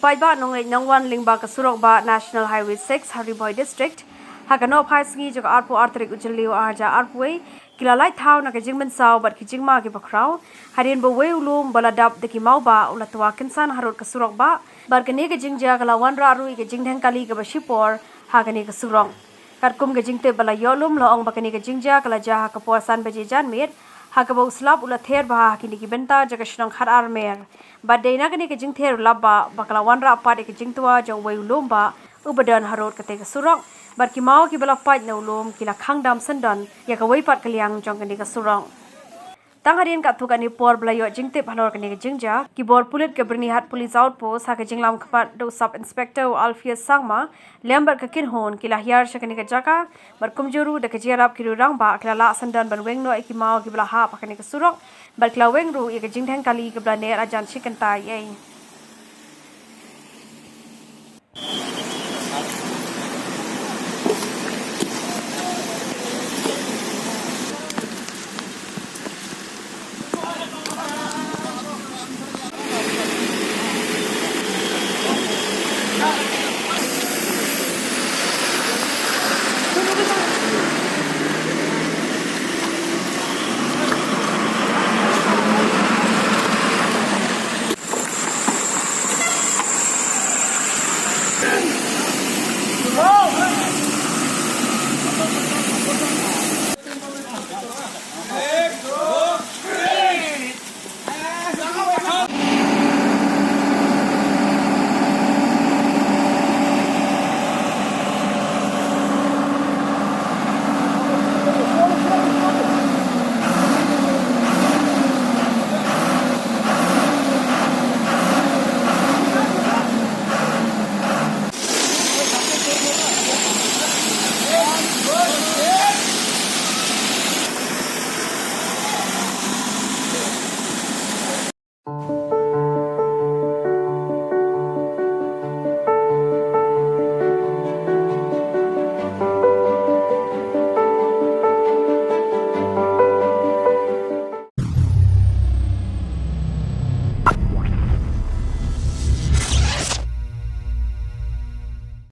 paidbah Nongleit Nongwan lyngba ka SUROK ba National Highway 6 Ri Bhoi District hakano phai sngi jaga arpo tarik Jylliew arja arpoi kila Lait Thaw na ka jingmynsaw bat ki jingma ki khraw hadien bo we ulum baladap de ki mawbah ulat wa Kynsan harud ka SUROK ba barkane ka jingjia kala wanrah rui ka jingdheng kali ka shipor hakane ka SUROK katkum ka jingte bala yolum laong bakane ka jingjia kala jaha ka puasan baje janmit hakabo slap ulat ther bah hakini ki benta jaga shnong khar armer badai na kani ke jingther labba bakala wanrah pat ke Jingtwa jong wei ulum ba ubadan harud kate ka SUROK bar ki mau ki bala pat na ulum kila khangdam sandan ya ka wei pat kaliang jong kani ka SUROK tang hadien ka thukani por blayo jingte bhalor kani ka jingjia ki bor pulit ke berni hat police outpost ha ka jinglam khapat do sub inspector alfias sangma lembar ka kin hon kila hiar shakani ka jaka bar kumjuru de ka jerap ki rang ba kila la sandan ban weng no ki mau ki bala ha pakani ka SUROK bar kila weng ru ye ka jingdheng kali ke bala ner ajan chicken tai